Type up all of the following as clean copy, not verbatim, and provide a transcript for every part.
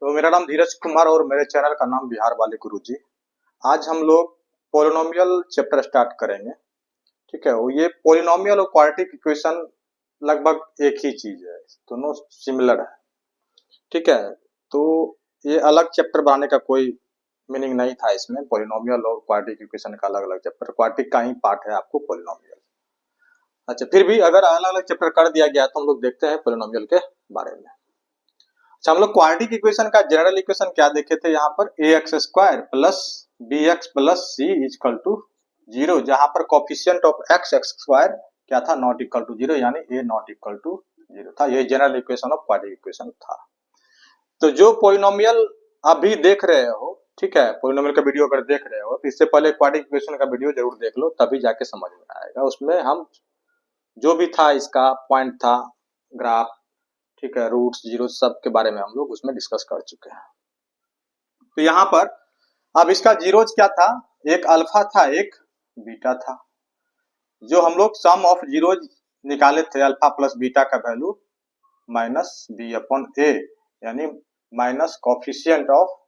तो मेरा नाम धीरज कुमार और मेरे चैनल का नाम बिहार वाले गुरुजी। आज हम लोग पोलिनोमियल चैप्टर स्टार्ट करेंगे। ठीक है, वो ये पोलिनोमियल और क्वाड्रेटिक इक्वेशन लगभग एक ही चीज है, दोनों सिमिलर है। ठीक है, तो ये अलग चैप्टर बनाने का कोई मीनिंग नहीं था इसमें। पोलिनोमियल और क्वाड्रेटिक इक्वेशन का अलग अलग चैप्टर, क्वाड्रेटिक का ही पार्ट है आपको पोलिनोमियल। अच्छा, फिर भी अगर अलग अलग चैप्टर कर दिया गया तो हम लोग देखते हैं पोलिनोमियल के बारे में। अच्छा, हम लोग क्वाड्रेटिक इक्वेशन का जनरल इक्वेशन क्या देखे थे यहाँ पर, ax square plus bx plus c equal to 0, जहां पर कोफिशिएंट ऑफ x स्क्वायर क्या था, नॉट इक्वल टू 0, यानी a नॉट इक्वल टू 0 था। यही general equation of quadratic equation था। तो जो पोलिनोमियल अभी देख रहे हो, ठीक है, पोलिनोमियल का वीडियो अगर देख रहे हो तो इससे पहले क्वाड्रेटिक इक्वेशन का वीडियो जरूर देख लो, तभी जाके समझ में आएगा। उसमें हम जो भी था, इसका पॉइंट था, ग्राफ, ठीक है, रूट्स, जीरो, सब के बारे में हम लोग उसमें डिस्कस कर चुके हैं। तो यहाँ पर अब इसका जीरोज क्या था, एक अल्फा था, एक बीटा था। जो हम लोग सम ऑफ जीरोज निकाले थे, अल्फा प्लस बीटा का वैल्यू माइनस बी अपॉन ए, यानी minus coefficient of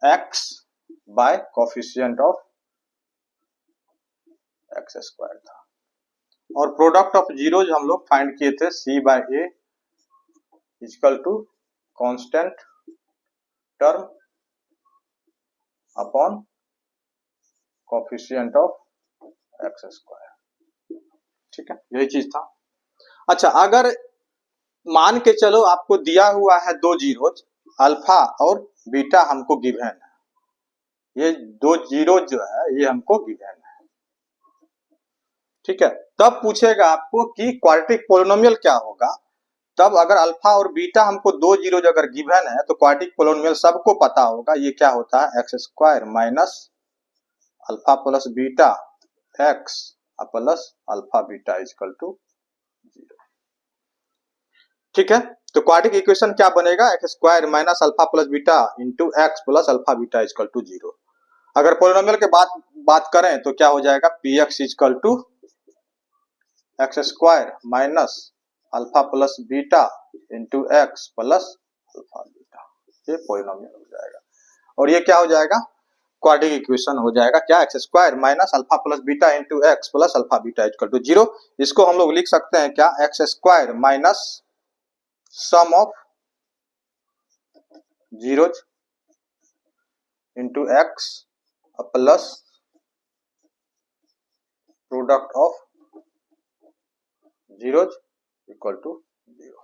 x bye coefficient of X square था। और प्रोडक्ट ऑफ जीरोज हम लोग फाइंड किए थे, C by A equal to constant term upon coefficient of X square. ठीक है, यही चीज था। अच्छा, अगर मान के चलो आपको दिया हुआ है दो जीरोज, अल्फा और बीटा हमको गिवन है, ये दो जीरोज जो है ये हमको गिवन है। ठीक है, तब पूछेगा आपको कि क्वाड्रेटिक पोलिनोमियल क्या होगा। तब अगर अल्फा और बीटा हमको दो जीरोज अगर गिवन है तो क्वाड्रेटिक पोलिनोमियल सबको पता होगा, ये क्या होता है, x square minus alpha plus beta x plus alpha beta equal to 0। ठीक है, तो क्वाड्रेटिक इक्वेशन क्या बनेगा, x square minus alpha plus beta into x plus alpha beta equal to 0। अगर पोलिनोमियल के बात करें तो क्या हो जाएगा, p x equal to x square minus alpha plus beta into x plus alpha beta, ये पोलिनोमियल हो जाएगा। और ये क्या हो जाएगा, क्वाड्रेटिक इक्वेशन हो जाएगा, क्या, x square minus alpha plus beta into x plus alpha beta equal to 0। इसको हम लोग लिख सकते हैं क्या, x square minus sum of zeros into x plus product of zeros equal to 0।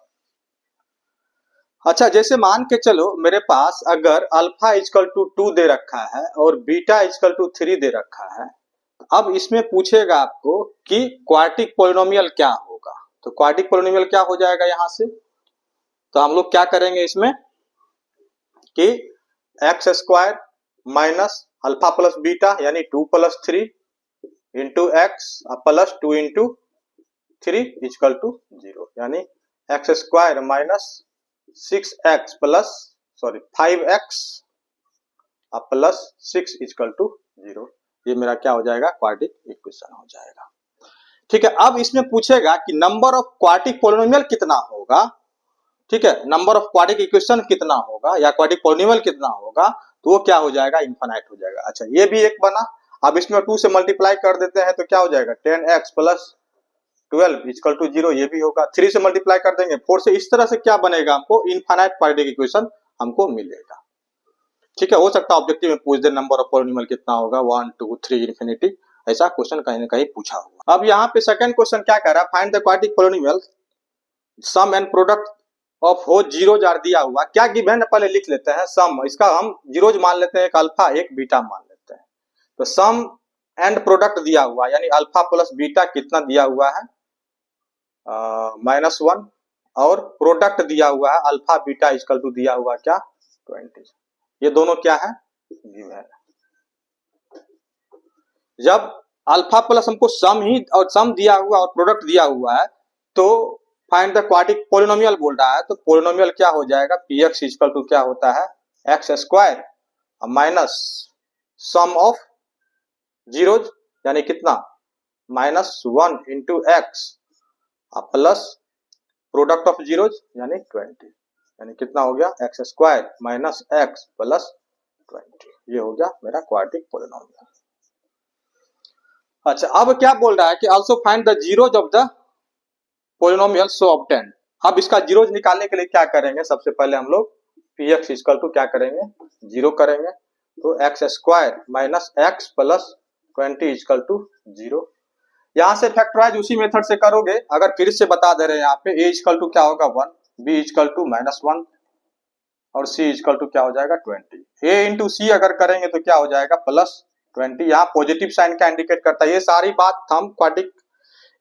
अच्छा, जैसे मान के चलो मेरे पास अगर अल्फा इक्वल टू 2 दे रखा है और बीटा इक्वल टू 3 दे रखा है, अब इसमें पूछेगा आपको कि क्वाड्रेटिक पोलिनोमियल क्या होगा। तो क्वाड्रेटिक पोलिनोमियल क्या हो जाएगा यहाँ से, तो हम लोग क्या करेंगे इसमें कि x square minus alpha plus beta यानी 2 plus 3 into x plus 2 into 3 equal to 0, यानी x square minus 6x plus 5x plus 6 equal to 0। ये मेरा क्या हो जाएगा, क्वाड्रेटिक इक्वेशन हो जाएगा। ठीक है, अब इसमें पूछेगा कि नंबर ऑफ क्वाड्रेटिक पोलिनोमियल कितना होगा। ठीक है, नंबर ऑफ क्वाड्रेटिक इक्वेशन कितना होगा या क्वाड्रेटिक पोलिनोमियल कितना होगा, तो वो क्या हो जाएगा, इनफाइनाइट हो जाएगा। अच्छा, ये भी एक बना। अब इसमें 2 से मल्टीप्लाई कर देते हैं तो क्या हो जाएगा, 10x प्लस 12 इक्वल टू 0, ये भी होगा। 3 से मल्टीप्लाई कर देंगे 4 से, इस तरह से क्या बनेगा, हमको इनफाइनाइट क्वाड्रेटिक इक्वेशन हमको मिलेगा। ठीक है, हो सकता है ऑब्जेक्टिव में पूछ दे नंबर ऑफ पोलिनोमियल कितना होगा, 1 2 3 इन्फिनिटी, ऐसा क्वेश्चन कहीं ना कहीं पूछा हुआ। अब यहाँ पे सेकंड क्वेश्चन क्या कह रहा है, find the quadratic polynomial sum and product of whose zeros are दिया हुआ, क्या गिवन है पहले लिख लेते हैं। सम, इसका हम जीरोज मान लेते हैं, एक अल्फा एक बीटा मान लेते हैं। तो सम एंड प्रोडक्ट दिया हुआ, यानी अल्फा प्लस बीटा कितना दिया हुआ है, -1, और प्रोडक्ट दिया हुआ है अल्फा बीटा इक्वल टू दिया हुआ क्या, 20। ये दोनों क्या है, गिवन है। जब अल्फा प्लस हमको सम ही और सम दिया हुआ और प्रोडक्ट दिया हुआ है तो फाइंड द क्वाड्रेटिक पोलिनोमियल बोल रहा है, तो पोलिनोमियल क्या हो जाएगा, पी एक्स इक्वल टू क्या होता है, x square minus sum of zeros यानी कितना, -1 into x plus product of zeros यानी 20, यानी कितना हो गया x square minus x plus 20, ये हो गया मेरा क्वाड्रेटिक पॉलिनोमियल। अच्छा, अब क्या बोल रहा है कि also find the zeros of the polynomial so obtain. अब इसका जीरोज निकालने के लिए क्या करेंगे, सबसे पहले हम लोग पी एक्स इक्वल टू क्या करेंगे, जीरो करेंगे, तो x square minus x plus 20 equal to zero. यहां से फैक्टराइज उसी मेथड से करोगे, अगर फिर से बता दे रहे हैं यहाँ पे ए इक्वल टू क्या होगा 1, बी इक्वल टू -1 और सी इक्वल टू क्या हो जाएगा 20। ए इंटू सी अगर करेंगे तो क्या हो जाएगा +20, यहाँ पॉजिटिव साइन का इंडिकेट करता है। ये सारी बात हम क्वाड्रेटिक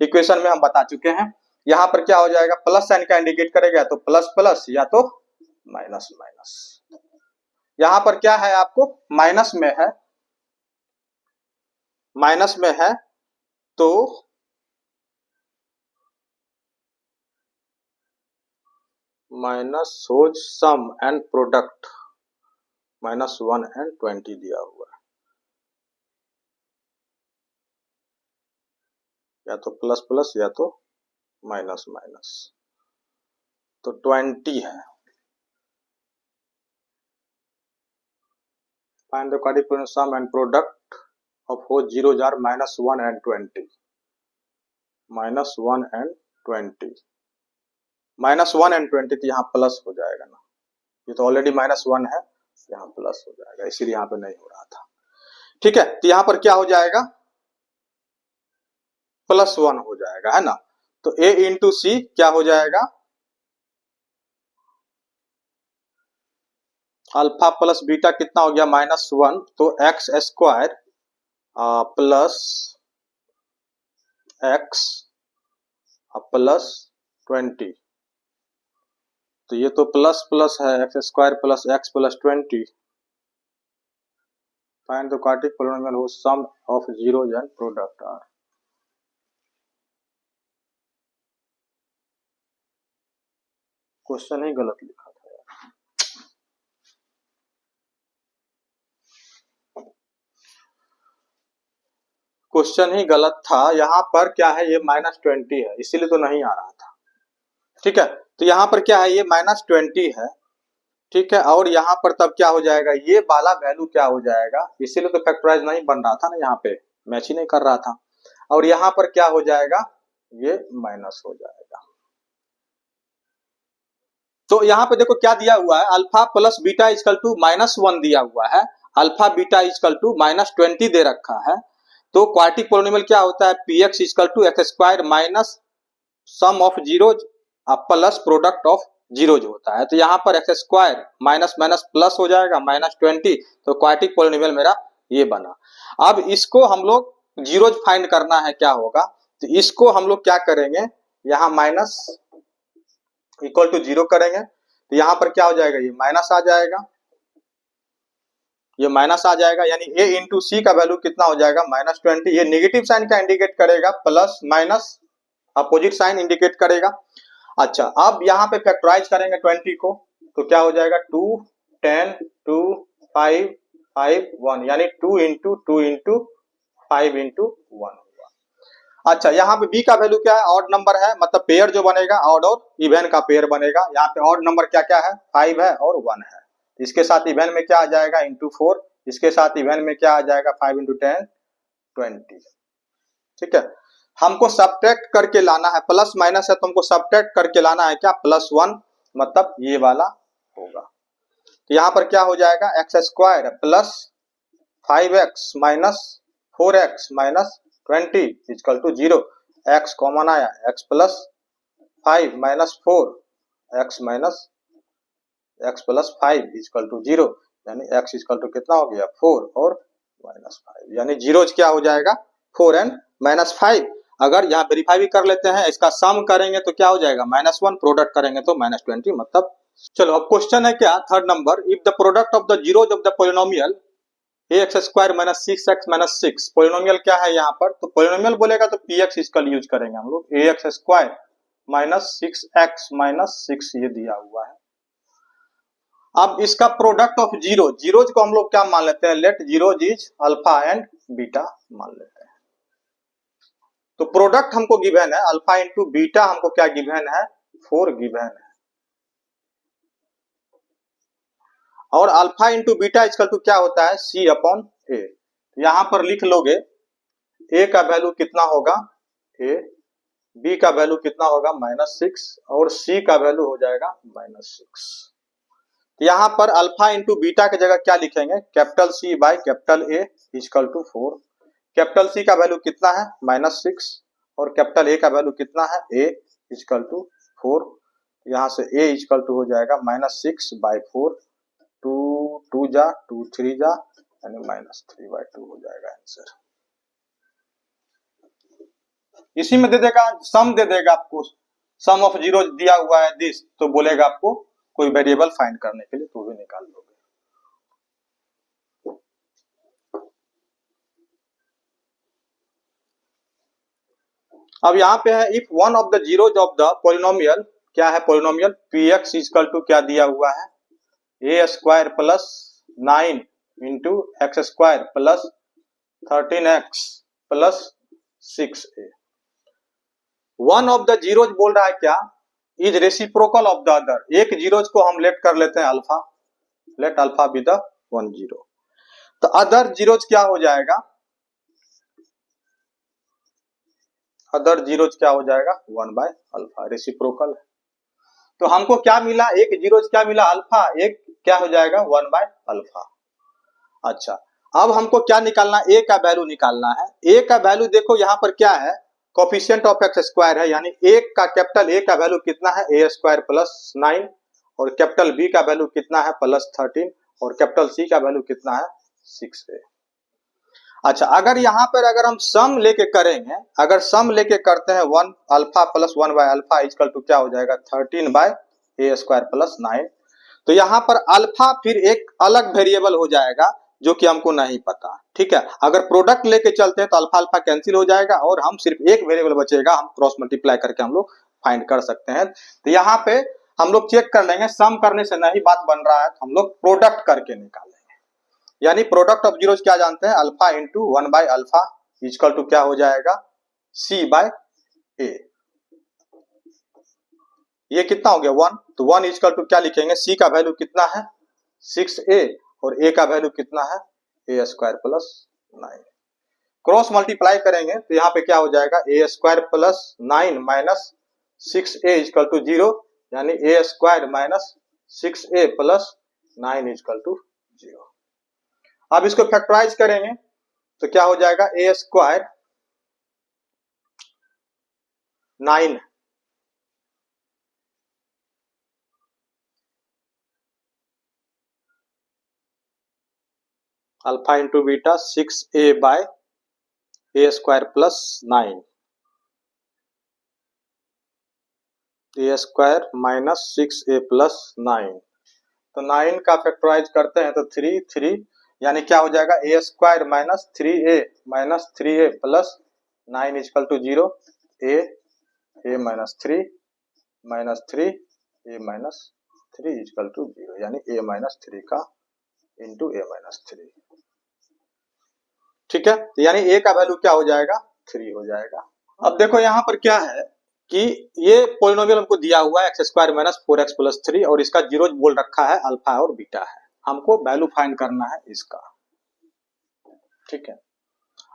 इक्वेशन में हम बता चुके हैं। यहाँ पर क्या हो जाएगा प्लस साइन का इंडिकेट करेगा, तो प्लस प्लस या तो माइनस माइनस। यहाँ पर क्या है आपको माइनस में है तो minus whose sum and product -1 and 20 दिया हुआ है, या तो प्लस प्लस या तो माइनस माइनस, तो 20 है। Find the quadratic sum and product of whose zeros are -1 and 20, -1 and 20, -1 and 20 तो यहाँ प्लस हो जाएगा ना, ये तो ऑलरेडी -1 है, यहाँ प्लस हो जाएगा, इसीलिए यहाँ पे नहीं हो रहा था। ठीक है, तो यहाँ पर क्या हो जाएगा +1 हो जाएगा, है ना। तो a इंटू सी क्या हो जाएगा अल्फा प्लस बीटा कितना हो गया -1, तो x square plus x plus 20, तो ये तो प्लस प्लस है, x square plus x plus 20। Find the quadratic polynomial whose sum of zeros and product are. Question ही गलत लिखा था यार। क्वेश्चन ही गलत था, यहाँ पर क्या है ये -20 है, इसीलिए तो नहीं आ रहा था। ठीक है, तो यहाँ पर क्या है ये -20 है, ठीक है, और यहाँ पर तब क्या हो जाएगा ये वाला वैल्यू क्या हो जाएगा, इसीलिए तो फैक्टराइज नहीं बन रहा था ना, यहाँ पे मैच ही नहीं कर रहा था, और यहाँ पर क्या हो जाएगा ये माइनस हो जाएगा। तो यहाँ पे देखो क्या दिया हुआ है, alpha plus beta equal to -1 दिया हुआ है, अल्फा बीटा इक्वल टू -20 दे रखा है। तो क्वाड्रेटिक पॉलिनोमियल क्या होता है p x equal to x square minus sum of zeros plus product of zeros होता है। तो यहाँ पर x square minus minus plus हो जाएगा -20, तो क्वाड्रेटिक पॉलिनोमियल मेरा ये बना। अब इसको हम लोग जीरोज फाइंड करना है, क्या होगा, तो इसको हम लोग क्या करेंगे, यहाँ माइनस इक्वल टू 0 करेंगे, तो यहाँ पर क्या हो जाएगा ये माइनस आ जाएगा, ये माइनस आ जाएगा, यानी a इंटू सी का वैल्यू कितना हो जाएगा -20। ये नेगेटिव साइन का इंडिकेट करेगा, plus minus opposite sign indicate करेगा। अच्छा, अब यहाँ पे फैक्टराइज करेंगे 20 को, तो क्या हो जाएगा 2 10 2 5 5 1, यानी 2 इंटू 5 इंटू 1 होगा। अच्छा, यहाँ पे b का वैल्यू क्या है, ऑड नंबर है, मतलब पेयर जो बनेगा ऑड और इवन का पेयर बनेगा। यहाँ पे ऑड नंबर क्या क्या है 5 है और 1 है, इसके साथ इवन में क्या आ जाएगा इंटू 4, इसके साथ इवन में क्या आ जाएगा 5 इंटू 10 20। ठीक है, हमको सब्ट्रैक्ट करके लाना है, प्लस माइनस है तो हमको सब्ट्रैक्ट करके लाना है क्या +1, मतलब ये वाला होगा। तो यहाँ पर क्या हो जाएगा x square plus 5x minus 4x minus 20 equal to 0, x common आया, x plus 5 minus 4 x minus x plus 5 equal to 0, यानी x इक्वल टू कितना हो गया 4 और -5, यानी जीरोज क्या हो जाएगा 4 एंड -5। अगर यहाँ वेरीफाई भी कर लेते हैं, इसका सम करेंगे तो क्या हो जाएगा -1, प्रोडक्ट करेंगे तो -20, मतलब। चलो अब क्वेश्चन है क्या third number, if the product of the zeros of the polynomial ax square minus 6x minus 6, polynomial क्या है यहाँ पर, तो पोलिनोमियल बोलेगा तो px इसका यूज करेंगे हम लोग, ax square minus 6x minus 6 ये दिया हुआ है। अब इसका प्रोडक्ट ऑफ जीरोज को हम लोग क्या मान लेते हैं, let zeros is alpha and beta मान लेते हैं। तो प्रोडक्ट हमको गिवन है अल्फा इंटू बीटा, हमको क्या गिवन है 4 गिवन है, और alpha into beta equal to क्या होता है, सी अपॉन ए। यहां पर लिख लोगे ए का वैल्यू कितना होगा, ए, बी का वैल्यू कितना होगा -6, और सी का वैल्यू हो जाएगा -6। यहां पर अल्फा इंटू बीटा की जगह क्या लिखेंगे, capital C by capital A equal to 4। Capital C का वैल्यू कितना है -6, और कैपिटल ए का वैल्यू कितना है, ए इक्वल टू 4। यहां से ए इक्वल टू हो जाएगा -6/4, 2 जा 2 3 जा यानी -3/2 हो जाएगा आंसर। इसी में दे देगा, सम दे देगा आपको, सम ऑफ जीरो दिया हुआ है दिस, तो बोलेगा आपको कोई वेरिएबल फाइंड करने के लिए, तो भी निकाल लोगे। अब यहाँ पे है if one of the zeros of the polynomial, क्या है पोलिनोमियल, px इक्वल टू क्या दिया हुआ है, a square plus 9 into x square plus 13x plus 6a। One of the zeros बोल रहा है क्या, is reciprocal of the other. एक जीरोज को हम लेट कर लेते हैं alpha, let alpha be the one zero, तो अदर जीरोज क्या हो जाएगा, अदर जीरोज क्या हो जाएगा 1/अल्फा, रेसिप्रोकल है। तो हमको क्या मिला, एक जीरोज क्या मिला अल्फा, एक क्या हो जाएगा 1/अल्फा। अच्छा, अब हमको क्या निकालना, ए का वैल्यू निकालना है। ए का वैल्यू देखो यहाँ पर क्या है, कोफिशिएंट ऑफ एक्स स्क्वायर है, यानी एक का कैपिटल ए का वैल्यू कितना है, ए स्क्वायर प्लस 9, और कैपिटल बी का वैल्यू कितना है +13, और कैपिटल सी का वैल्यू कितना है 6a। अच्छा, अगर यहाँ पर अगर हम सम लेके करेंगे, अगर सम लेके करते हैं 1 अल्फा प्लस 1/अल्फा इक्वल टू क्या हो जाएगा 13/a स्क्वायर प्लस 9, तो यहाँ पर अल्फा फिर एक अलग वेरिएबल हो जाएगा जो कि हमको नहीं पता, ठीक है। अगर प्रोडक्ट लेके चलते हैं तो अल्फा अल्फा कैंसिल हो जाएगा, और हम सिर्फ एक वेरिएबल बचेगा, हम क्रॉस मल्टीप्लाई करके हम लोग फाइंड कर सकते हैं। तो यहाँ पे हम लोग चेक कर लेंगे, सम करने से नहीं बात बन रहा है तो हम लोग प्रोडक्ट करके निकालेंगे, यानी प्रोडक्ट ऑफ जीरोज क्या जानते हैं, अल्फा इंटू 1/अल्फा इक्वल टू क्या हो जाएगा c/a। ये कितना हो गया 1, तो 1 इक्वल टू क्या लिखेंगे, c का वैल्यू कितना है 6a, और a का वैल्यू कितना है a square plus 9। Cross multiply करेंगे तो यहाँ पे क्या हो जाएगा, a square plus 9 minus 6a equal to 0, यानी a square minus 6a plus 9 equal to 0। अब इसको फैक्टराइज करेंगे तो क्या हो जाएगा, a square 9 alpha into beta 6a/a square plus 9, a square minus 6a plus 9, तो 9 का फैक्टराइज करते हैं तो 3 यानी क्या हो जाएगा, a square minus 3a plus 9 equal to 0, a minus 3 a minus 3 equal to 0, यानी a माइनस 3 का इंटू a माइनस 3, ठीक है। तो यानी a का वैल्यू क्या हो जाएगा 3 हो जाएगा। अब देखो यहाँ पर क्या है कि ये पोलिनोमियल हमको दिया हुआ है x square minus 4x plus 3, और इसका जीरोज बोल रखा है अल्फा और बीटा है, हमको वैल्यू फाइंड करना है इसका, ठीक है।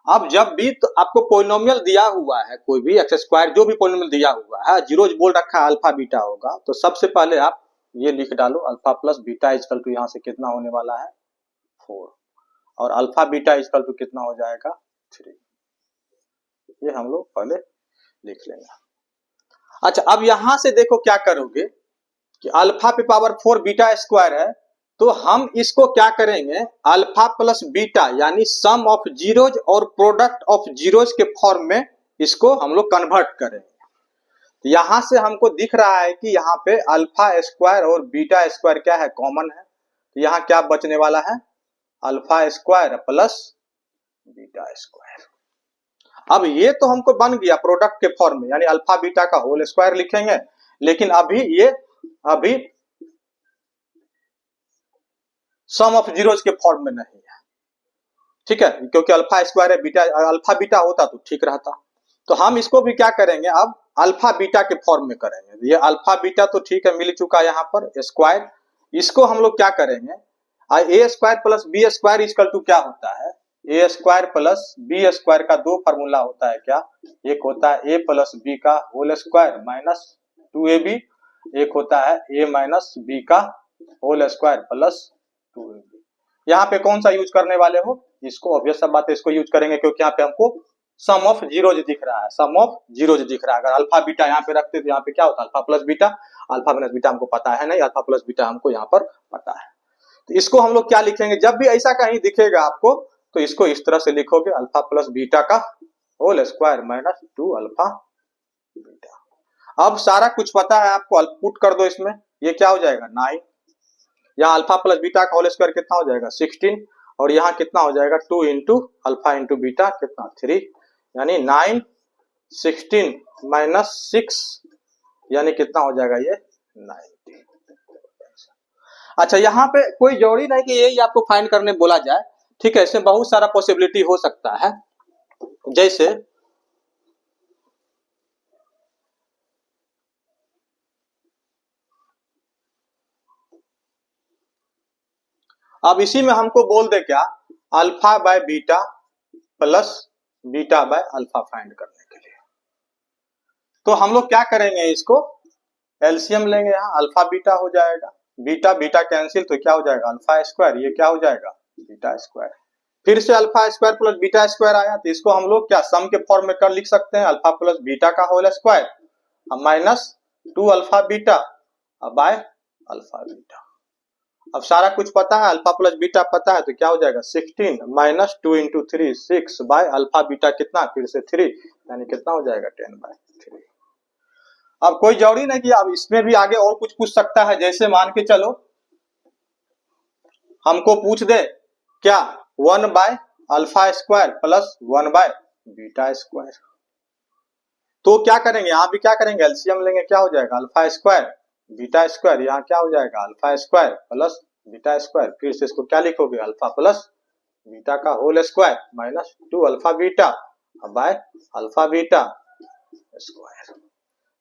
अब जब भी तो आपको पोलिनोमियल दिया हुआ है, कोई भी एक्स स्क्वायर जो भी पोलिनोमियल दिया हुआ है, जीरोज बोल रखा है अल्फा बीटा होगा, तो सबसे पहले आप ये लिख डालो, alpha plus beta equal to यहाँ से कितना होने वाला है 4, और अल्फा बीटा इक्वल टू कितना हो जाएगा 3, ये हम लोग पहले लिख लेंगे। अच्छा, अब यहां से देखो क्या करोगे कि अल्फा पे पावर 4 बीटा स्क्वायर है, तो हम इसको क्या करेंगे, अल्फा प्लस बीटा यानी सम ऑफ जीरोज और प्रोडक्ट ऑफ जीरोज के फॉर्म में इसको हम लोग कन्वर्ट करेंगे। तो यहां से हमको दिख रहा है कि यहाँ पे अल्फा स्क्वायर और बीटा स्क्वायर क्या है, कॉमन है, तो यहाँ क्या बचने वाला है, alpha square plus beta square. अब ये तो हमको बन गया प्रोडक्ट के फॉर्म में, यानी अल्फा बीटा का होल स्क्वायर लिखेंगे, लेकिन अभी सम ऑफ जीरोज के फॉर्म में नहीं है, ठीक है, क्योंकि अल्फा स्क्वायर है, बीटा अल्फा बीटा होता तो ठीक रहता। तो हम इसको भी क्या करेंगे, अब अल्फा बीटा के फॉर्म में करेंगे। ये अल्फा बीटा तो ठीक है मिल चुका यहाँ पर स्क्वायर, इसको हम लोग क्या करेंगे, a square plus b square equal to क्या होता है, a square plus b square का दो फार्मूला होता है क्या, एक होता है ए प्लस बी का होल स्क्वायर माइनस 2ab, एक होता है ए माइनस बी का होल स्क्वायर प्लस 2ab। यहाँ पे कौन सा यूज करने वाले हो, इसको ऑब्वियस सब बात है, इसको यूज करेंगे क्योंकि यहाँ पे हमको सम ऑफ जीरोज दिख रहा है, सम ऑफ जीरोज दिख रहा है। अगर अल्फा बीटा यहाँ पे रखते तो यहाँ पे क्या होता है alpha plus beta, alpha minus beta हमको पता है नहीं, अल्फा प्लस बीटा हमको यहाँ पर पता है। तो इसको हम लोग क्या लिखेंगे, जब भी ऐसा कहीं दिखेगा आपको तो इसको इस तरह से लिखोगे अल्फा प्लस बीटा का whole square minus 2 alpha beta. अब सारा कुछ पता है आपको, पुट कर दो इसमें, ये क्या हो जाएगा 9, यहाँ अल्फा प्लस बीटा का होल स्क्वायर कितना हो जाएगा 16, और यहाँ कितना हो जाएगा 2 इंटू अल्फा इंटू बीटा कितना 3, यानी 9 16 माइनस 6 यानी कितना हो जाएगा ये 90। अच्छा यहाँ पे कोई जरूरी नहीं कि यही आपको फाइंड करने बोला जाए, ठीक है, इसमें बहुत सारा पॉसिबिलिटी हो सकता है। जैसे अब इसी में हमको बोल दे क्या, alpha by beta plus beta by alpha find करने के लिए, तो हम लोग क्या करेंगे, इसको एलसीएम लेंगे, यहाँ अल्फा बीटा हो जाएगा, बीटा बीटा कैंसिल तो क्या हो जाएगा अल्फा स्क्वायर, ये क्या हो जाएगा बीटा स्क्वायर, फिर से alpha square plus beta square आया, तो इसको हम लोग क्या सम के फॉर्म में कर लिख सकते हैं, अल्फा प्लस बीटा का whole square minus 2 alpha beta by alpha beta. अब सारा कुछ पता है, अल्फा प्लस बीटा पता है, तो क्या हो जाएगा 16 minus 2 into 3 6 bye alpha beta कितना फिर से 3, यानी कितना हो जाएगा 10/3। अब कोई जरूरी नहीं कि अब इसमें भी आगे और कुछ पूछ सकता है, जैसे मान के चलो हमको पूछ दे क्या 1 by alpha square plus 1 by beta square, तो क्या करेंगे, यहाँ भी क्या करेंगे एलसीएम लेंगे, क्या हो जाएगा अल्फा स्क्वायर बीटा स्क्वायर, यहाँ क्या हो जाएगा alpha square plus beta square, फिर से इसको क्या लिखोगे अल्फा प्लस बीटा का whole square minus 2 alpha beta by alpha beta square.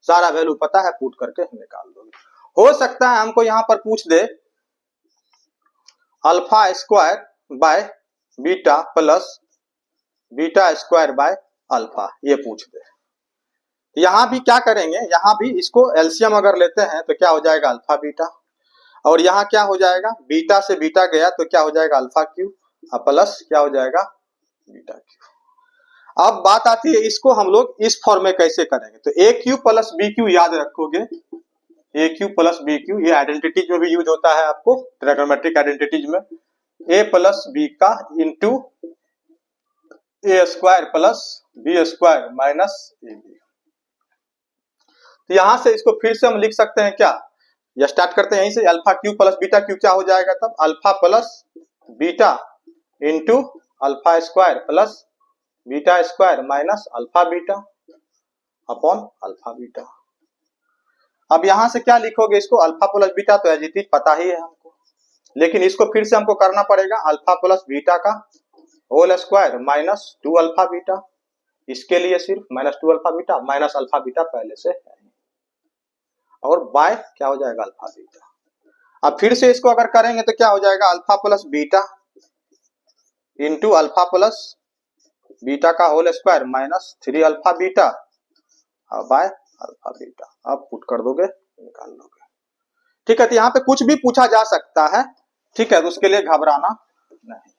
सारा वैल्यू पता है, पुट करके निकाल दोगे। हो सकता है हमको यहाँ पर पूछ दे alpha square by beta plus beta square by alpha, ये पूछ दे, यहाँ भी क्या करेंगे, यहाँ भी इसको एलसीएम अगर लेते हैं तो क्या हो जाएगा अल्फा बीटा, और यहाँ क्या हो जाएगा बीटा से बीटा गया तो क्या हो जाएगा अल्फा क्यू प्लस क्या हो जाएगा बीटा क्यू। अब बात आती है इसको हम लोग इस फॉर्म में कैसे करेंगे, तो a cube plus b cube याद रखोगे, a cube plus b cube ये आइडेंटिटीज में भी यूज होता है आपको, ट्रिगोनोमेट्रिक आइडेंटिटीज में, ए प्लस बी का into a square plus b square minus a b. तो यहां से इसको फिर से हम लिख सकते हैं क्या, या स्टार्ट करते हैं यहीं से, alpha Q plus beta Q क्या हो जाएगा तब alpha plus beta into alpha square plus beta square minus alpha beta upon alpha beta. अब यहां से क्या लिखोगे इसको, अल्फा प्लस बीटा तो एज इट इज पता ही है हमको, लेकिन इसको फिर से हमको करना पड़ेगा अल्फा प्लस बीटा का whole square minus 2 alpha beta, इसके लिए सिर्फ minus 2 alpha beta, minus alpha beta पहले से है, और बाय क्या हो जाएगा अल्फा बीटा। अब फिर से इसको अगर करेंगे तो क्या हो जाएगा alpha plus beta into alpha plus beta का whole square minus 3 alpha beta by alpha beta. अब पुट कर दोगे निकाल लोगे, ठीक है। तो यहाँ पे कुछ भी पूछा जा सकता है, ठीक है, तो उसके लिए घबराना नहीं।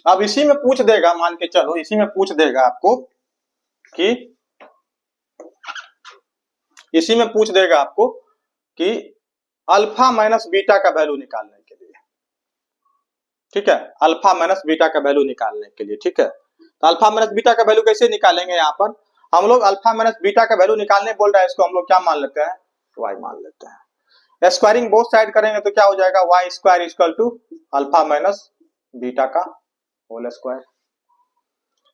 अब इसी में पूछ देगा, मान के चलो इसी में पूछ देगा आपको कि इसी में पूछ देगा आपको कि अल्फा माइनस बीटा का वैल्यू निकालने के लिए, ठीक है, अल्फा माइनस बीटा का वैल्यू निकालने के लिए, ठीक है। तो अल्फा माइनस बीटा का वैल्यू कैसे निकालेंगे, यहाँ पर हम लोग अल्फा माइनस बीटा का वैल्यू निकालने बोल रहा है, इसको हम लोग क्या मान लेते हैं y मान लेते हैं। स्क्वायरिंग बोथ साइड करेंगे तो क्या हो जाएगा y square equal to alpha minus beta का होल स्क्वायर,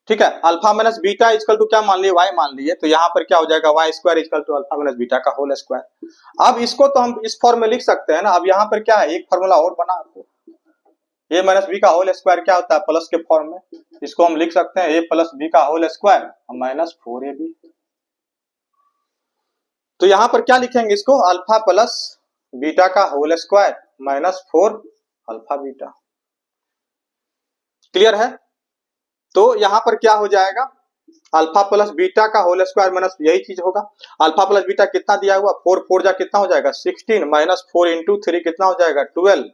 ठीक है, alpha minus beta equal to क्या मान लिए, वाई मान लिए, तो यहाँ पर क्या हो जाएगा y square equal to alpha minus beta का होल स्क्वायर। अब इसको तो हम इस फॉर्म में लिख सकते हैं ना। अब यहाँ पर क्या है, एक फॉर्मूला और बना आपको, ए माइनस बी का होल स्क्वायर क्या होता है प्लस के फॉर्म में, इसको हम लिख सकते हैं ए प्लस बी का होल स्क्वायर माइनस 4ab। तो यहाँ पर क्या लिखेंगे इसको, अल्फा प्लस बीटा का whole square minus 4 alpha beta. Clear है। तो यहाँ पर क्या हो जाएगा, अल्फा प्लस बीटा का होल स्क्वायर माइनस यही चीज होगा। अल्फा प्लस बीटा कितना दिया हुआ, 4 4 जा कितना हो जाएगा 16 माइनस 4 इंटू 3 कितना हो जाएगा 12,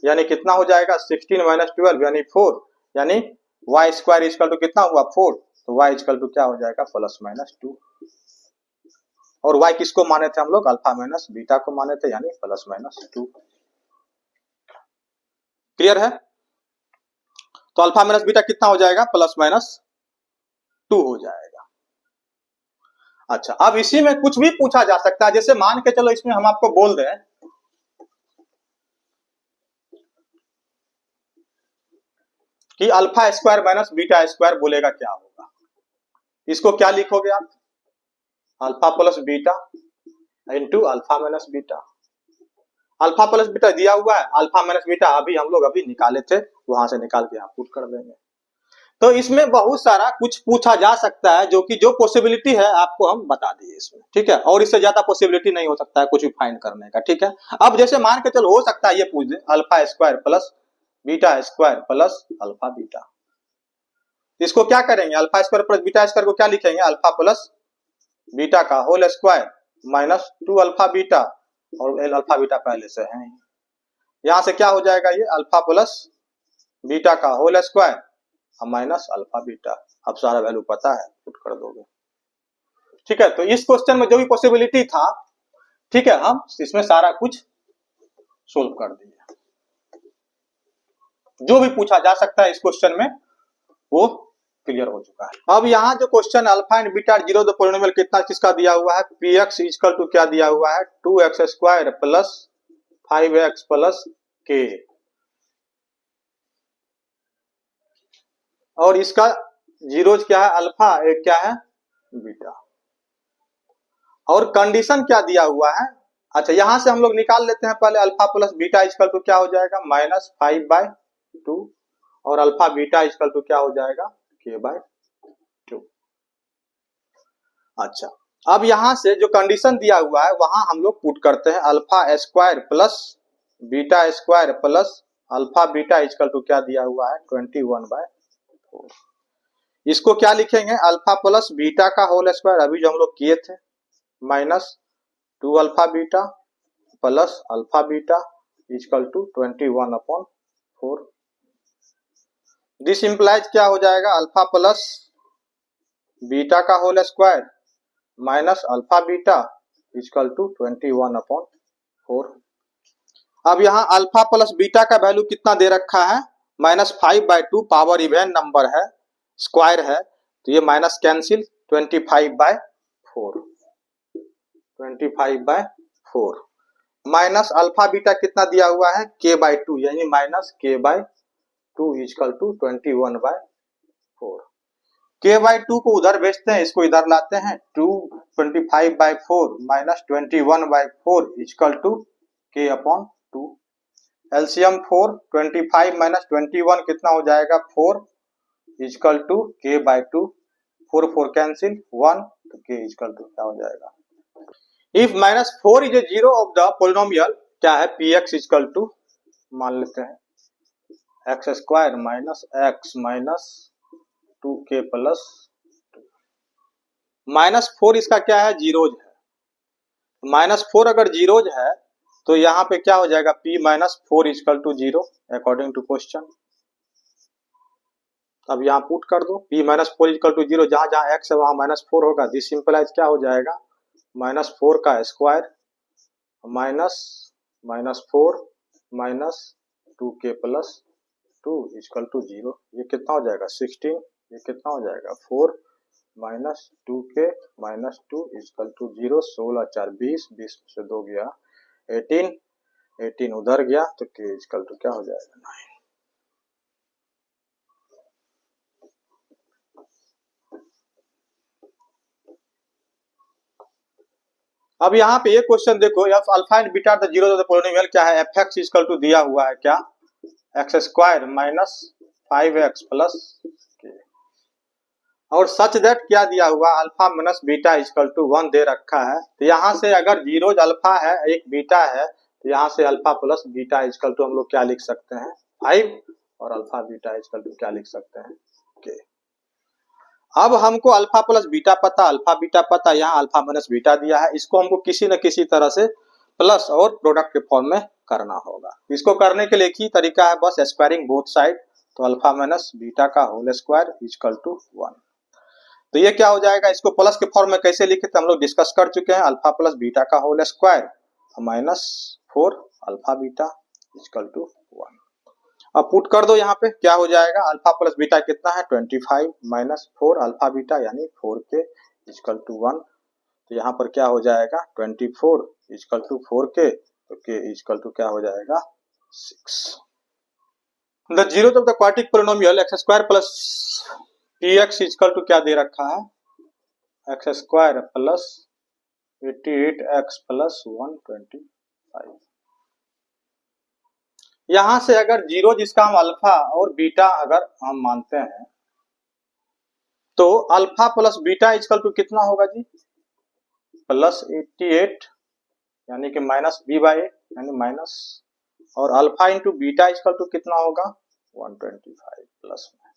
यानी कितना हो जाएगा 16 माइनस 12 यानी 4, यानी वाई स्क्वायर इजकल टू कितना हुआ 4, तो वाई इजकल टू क्या हो जाएगा प्लस माइनस 2। और वाई किसको माने थे हम लोग, अल्फा माइनस बीटा को माने थे, यानी प्लस माइनस 2। क्लियर है। तो अल्फा माइनस बीटा कितना हो जाएगा प्लस माइनस 2 हो जाएगा। अच्छा, अब इसी में कुछ भी पूछा जा सकता है, जैसे मान के चलो इसमें हम आपको बोल रहे हैं कि alpha square minus beta square बोलेगा क्या होगा, इसको क्या लिखोगे आप, alpha plus beta into alpha minus beta. Alpha plus beta दिया हुआ है, अल्फा माइनस बीटा अभी हम लोग अभी निकाले थे, वहां से निकाल के यहाँ पुट कर देंगे। तो इसमें बहुत सारा कुछ पूछा जा सकता है, जो कि जो पॉसिबिलिटी है आपको हम बता दिए इसमें, ठीक है। और इससे ज्यादा पॉसिबिलिटी नहीं हो सकता है कुछ भी फाइंड करने का, ठीक है। अब जैसे मान के चलो हो सकता है ये पूछ दे alpha square plus beta square plus alpha beta, इसको क्या करेंगे, alpha square plus beta square को क्या लिखेंगे, अल्फा प्लस बीटा का whole square minus 2 alpha beta, और अल्फा बीटा पहले से है, यहां से क्या हो जाएगा ये अल्फा प्लस बीटा का whole square minus alpha beta. अब सारा वैल्यू पता है, पुट कर दोगे, ठीक है। तो इस क्वेश्चन में जो भी पॉसिबिलिटी था, ठीक है, हम इसमें सारा कुछ सोल्व कर दिए, जो भी पूछा जा सकता है इस क्वेश्चन में वो क्लियर हो चुका है। अब यहाँ जो question alpha and beta zero the polynomial कितना किसका दिया हुआ है, पी एक्स इजकल टू क्या दिया हुआ है 2x square plus 5x plus के, और इसका जीरोज क्या है अल्फा, एक क्या है बीटा, और कंडीशन क्या दिया हुआ है। अच्छा, यहां से हम लोग निकाल लेते हैं पहले, alpha plus beta equal to क्या हो जाएगा माइनस 5/2, और अल्फा बीटा इजकल टू क्या हो जाएगा k/2। अच्छा, अब यहां से जो कंडीशन दिया हुआ है वहां हम लोग पुट करते हैं, alpha square plus beta square plus alpha beta equal to क्या दिया हुआ है 21/4। इसको क्या लिखेंगे, अल्फा प्लस बीटा का होल स्क्वायर अभी जो हम लोग किए थे minus 2 alpha beta plus alpha beta equal to 21/4। This implies क्या हो जाएगा, अल्फा प्लस बीटा का whole square minus alpha beta equal to 21/4। अब यहाँ अल्फा प्लस बीटा का वैल्यू कितना दे रखा है -5/2, पावर इवन नंबर है, स्क्वायर है, तो ये minus cancel 25/4 minus alpha beta कितना दिया हुआ है k/2, यानी minus k/2 is equal to 21/4। k/2 को उधर भेजते हैं, इसको इधर लाते हैं, 25/4 minus 21/4 is equal to k/2। LCM 4, 25 minus 21 कितना हो जाएगा 4 इजकल टू k/2, 4 4 कैंसिल 1, तो k इजकल टू क्या हो जाएगा। If -4 is a zero of the polynomial क्या है px इजकल टू, मान लेते हैं x square minus x minus 2k plus -4, इसका क्या है जीरोज है, -4 अगर जीरोज है तो यहाँ पे क्या हो जाएगा p-4 is equal to 0 according to question. अब यहाँ पुट कर दो p-4 इजकल टू 0, जहां जहां x है वहां -4 होगा, दिस इंप्लाइज क्या हो जाएगा -4 का square minus 4 minus 2k plus 2 is equal to 0, ये कितना हो जाएगा 16, ये कितना हो जाएगा 4 minus 2k minus 2 is equal to 0, 16 4 20, 20 से 2 गया 18, 18 उधर गया तो k इजकल टू क्या हो जाएगा 9। अब यहाँ पे ये क्वेश्चन देखो, F alpha and beta the zero of the polynomial क्या है, एफ एक्स इक्वल टू दिया हुआ है क्या, x square minus 5x plus के, और सच दैट क्या दिया हुआ, alpha minus beta equal to 1 दे रखा है। तो यहाँ से अगर जीरो अल्फा है एक बीटा है, तो यहाँ से alpha plus beta equal to हम लोग क्या लिख सकते हैं 5, और अल्फा बीटा इक्वल टू क्या लिख सकते हैं के। अब हमको अल्फा प्लस बीटा पता, अल्फा बीटा पता, यहाँ अल्फा माइनस बीटा दिया है, इसको हमको किसी न किसी तरह से प्लस और प्रोडक्ट के फॉर्म में करना होगा। इसको करने के लिए एक ही तरीका है, बस स्क्वायरिंग बोथ साइड, तो अल्फा माइनस बीटा का होल स्क्वायर इक्वल टू 1। तो ये क्या हो जाएगा, इसको प्लस के फॉर्म में कैसे लिखे थे हम लोग डिस्कस कर चुके हैं, अल्फा प्लस बीटा का whole square minus 4 alpha beta equal to 1। अब पुट कर दो, यहाँ पे क्या हो जाएगा, अल्फा प्लस बीटा कितना है 25 माइनस 4 अल्फा बीटा यानी 4k इक्वल टू 1। तो यहाँ पर क्या हो जाएगा 24 इक्वल टू 4k, तो k इक्वल टू क्या हो जाएगा 6। The zero of the quadratic polynomial x square plus px equal to क्या दे रखा है, x square plus 88x plus 125। यहां से अगर जीरो जिसका हम अल्फा और बीटा अगर हम मानते हैं, तो alpha plus beta equal to कितना होगा जी, प्लस 88 यानी कि माइनस b बाई 8 यानी माइनस, और alpha into beta equal to कितना होगा 125 प्लस में।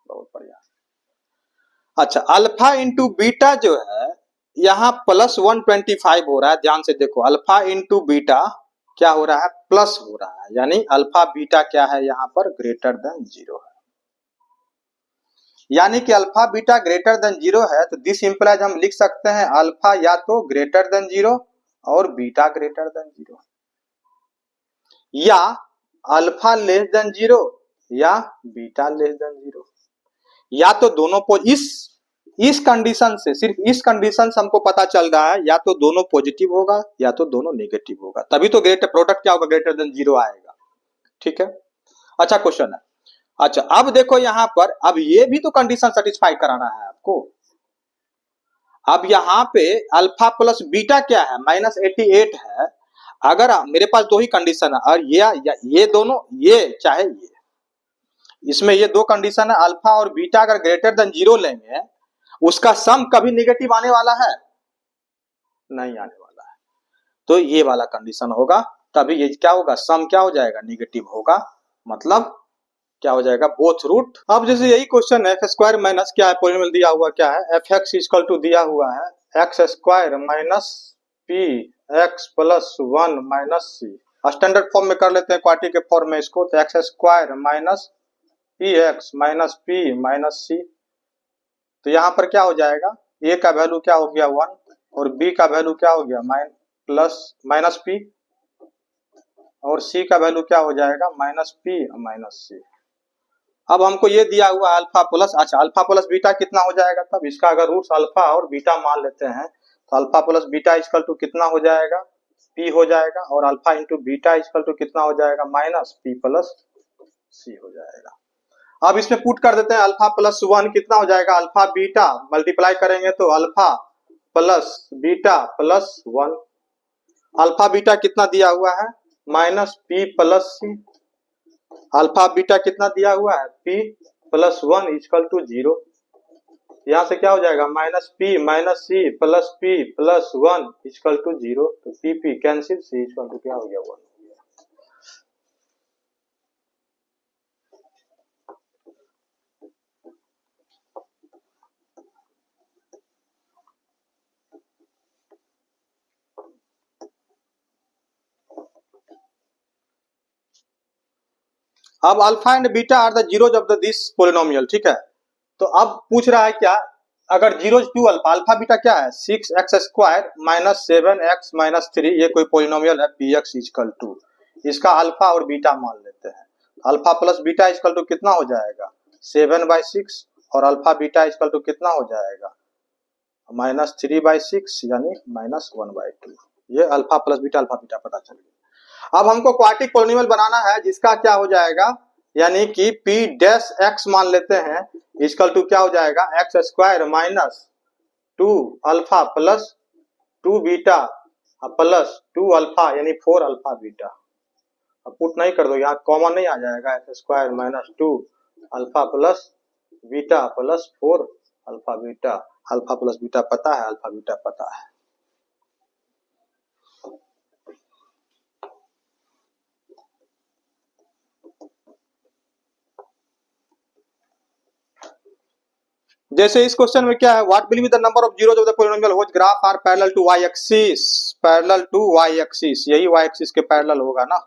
बहुत बढ़िया। अच्छा, अल्फा इंटू बीटा जो है यहाँ प्लस 125 हो रहा है, ध्यान से देखो, अल्फा इंटू बीटा क्या हो रहा है प्लस हो रहा है, यानी अल्फा बीटा क्या है यहाँ पर ग्रेटर देन 0 है, यानी कि अल्फा बीटा ग्रेटर देन 0 है। तो दिस इंप्लाइज हम लिख सकते हैं अल्फा या तो ग्रेटर देन 0 और बीटा ग्रेटर देन 0, या अल्फा लेस देन 0 या बीटा लेस देन 0, या तो दोनों इस कंडीशन से, सिर्फ इस कंडीशन से हमको पता चल रहा है या तो दोनों पॉजिटिव होगा या तो दोनों नेगेटिव होगा, तभी तो ग्रेटर प्रोडक्ट क्या होगा ग्रेटर देन 0 आएगा। ठीक है, अच्छा क्वेश्चन है। अच्छा अब देखो यहाँ पर, अब ये भी तो कंडीशन सेटिस्फाई कराना है आपको। अब यहाँ पे अल्फा प्लस बीटा क्या है माइनस 88 है, अगर मेरे पास दो ही कंडीशन है, और ये दोनों, ये चाहे ये, इसमें ये दो कंडीशन है, अल्फा और बीटा अगर ग्रेटर देन 0 लेंगे, उसका सम कभी नेगेटिव आने वाला है, नहीं आने वाला है, तो ये वाला कंडीशन होगा, तभी ये क्या होगा सम क्या हो जाएगा नेगेटिव होगा, मतलब क्या हो जाएगा बोथ रूट। अब जैसे यही क्वेश्चन है, एक्स स्क्वायर माइनस क्या है पॉलिनोमियल दिया हुआ क्या है, एफ एक्स इक्वल टू दिया हुआ है x square minus p x plus 1 minus c. Standard form में कर लेते हैं क्वाड्रेटिक के फॉर्म में इसको, तो x square minus p x minus p minus c. तो यहाँ पर क्या हो जाएगा, a का वैल्यू क्या हो गया 1 और b का वैल्यू क्या हो गया माइनस p, और c का वैल्यू क्या हो जाएगा माइनस p माइनस c। अब हमको ये दिया हुआ अल्फा प्लस, अच्छा अल्फा प्लस बीटा कितना हो जाएगा, तब इसका अगर रूट्स अल्फा और बीटा मान लेते हैं, तो alpha plus beta equal to कितना हो जाएगा p हो जाएगा, और alpha into beta equal to कितना हो जाएगा माइनस p प्लस c हो जाएगा। अब इसमें पुट कर देते हैं, अल्फा प्लस 1 कितना हो जाएगा, अल्फा बीटा मल्टीप्लाई करेंगे तो alpha plus beta plus 1, alpha beta कितना दिया हुआ है माइनस p प्लस सी, अल्फा बीटा कितना दिया हुआ है p प्लस 1 इक्वल टू 0। यहाँ से क्या हो जाएगा minus p minus c plus p plus 1 equal to 0, तो p cancel, c equal to क्या हो गया 1। अब alpha and beta are the zeros of the this polynomial, ठीक है। तो अब पूछ रहा है क्या, अगर zeros to alpha, alpha beta क्या है 6x square minus 7x minus 3, ये कोई पॉलिनोमियल है px इक्वल टू, इसका अल्फा और बीटा मान लेते हैं, alpha plus beta equal to कितना हो जाएगा 7/6, और अल्फा बीटा इक्वल टू कितना हो जाएगा माइनस 3/6 यानी माइनस 1/2। ये alpha plus beta alpha beta पता चल गया। अब हमको क्वाड्रेटिक पॉलिनोमियल बनाना है जिसका क्या हो जाएगा, यानी कि p डैश x मान लेते हैं इक्वल टू क्या हो जाएगा x square minus 2 alpha plus 2 beta plus 2 alpha यानी 4 अल्फा बीटा। अब पुट नहीं कर दो, यहाँ कॉमन नहीं आ जाएगा, x square minus 2 alpha plus beta plus 4 alpha beta. Alpha plus beta पता है, अल्फा बीटा पता है। जैसे इस क्वेश्चन में क्या है, what will be the number of zeros of the polynomial which graph are parallel to y axis, parallel to y axis, यही वाई एक्सिस के पैरेलल होगा ना।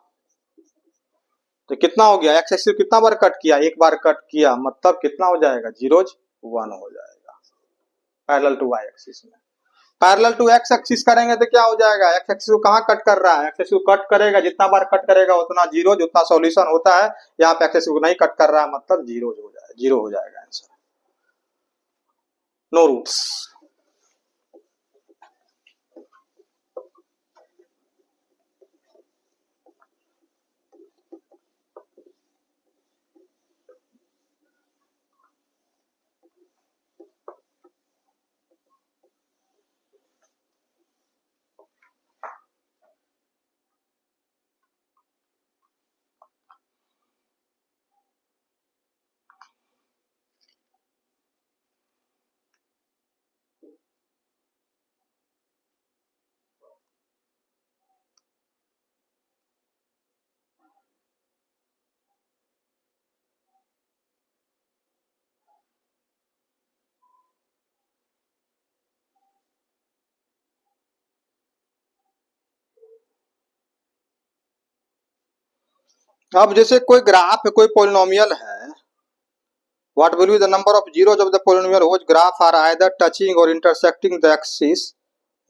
तो कितना हो गया, एक्स एक्सिस कितना बार कट किया, एक बार कट किया, मतलब कितना हो जाएगा, जीरोज 1 हो जाएगा पैरेलल टू वाई एक्सिस में। पैरेलल टू एक्स एक्सिस करेंगे तो क्या हो जाएगा, एक्स एक्सिस को कहाँ कट कर रहा है, एक्स एक्सिस को कट करेगा, जितना बार कट करेगा उतना जीरोज, उतना सॉल्यूशन होता है। यहाँ पे एक्स एक्सिस को नहीं कट कर रहा है, मतलब जीरोज हो जाएगा, जीरो हो जाएगा आंसर, नो रूट्स। अब जैसे कोई ग्राफ है, कोई पॉलिनोमियल है, what will be the number of zeros of the polynomial which graph are either touching or intersecting the axis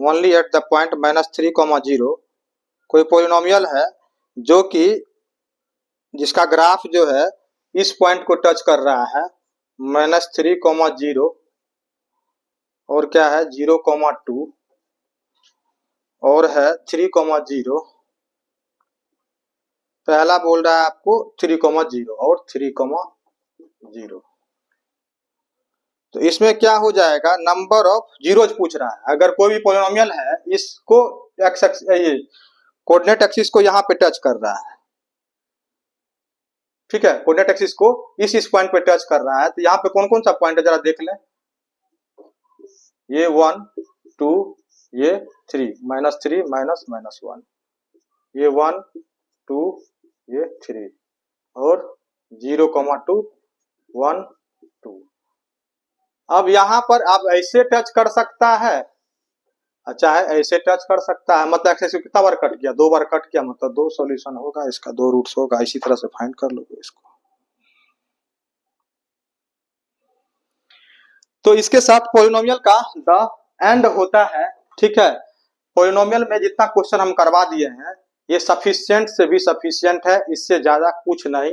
only at the point -3, 0। कोई पॉलिनोमियल है जो कि जिसका ग्राफ जो है इस पॉइंट को टच कर रहा है, -3, 0 और क्या है 0, 2 और है 3, 0। पहला बोल रहा है आपको 3, 0 और 3, 0। तो इसमें क्या हो जाएगा, नंबर ऑफ जीरोज पूछ रहा है। अगर कोई भी पॉलिनोमियल है, इसको एक्स कोऑर्डिनेट एक्सिस को यहाँ पे टच कर रहा है, ठीक है, कोऑर्डिनेट एक्सिस को इस पॉइंट पे टच कर रहा है, तो यहाँ पे कौन कौन सा पॉइंट है जरा देख लें, ये 1, 2, ये 3, -3 -1, ये 1, 2, ये 3 और 0, 2, 1, 2। अब यहाँ पर आप ऐसे टच कर सकता है, चाहे ऐसे टच कर सकता है, मतलब एक्सिस कितना बार कट किया, 2 बार कट किया, मतलब 2 सॉल्यूशन होगा इसका, 2 रूट्स होगा। इसी तरह से फाइंड कर लोगे इसको। तो इसके साथ पॉलिनोमियल का द एंड होता है, ठीक है। पॉलिनोमियल में जितना क्वेश्चन हम करवा दिए हैं, ये सफिशिएंट से भी सफिशिएंट है, इससे ज्यादा कुछ नहीं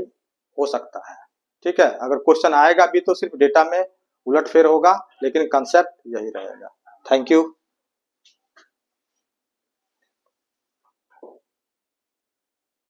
हो सकता है, ठीक है। अगर क्वेश्चन आएगा भी तो सिर्फ डेटा में उलटफेर होगा, लेकिन कंसेप्ट यही रहेगा। Thank you.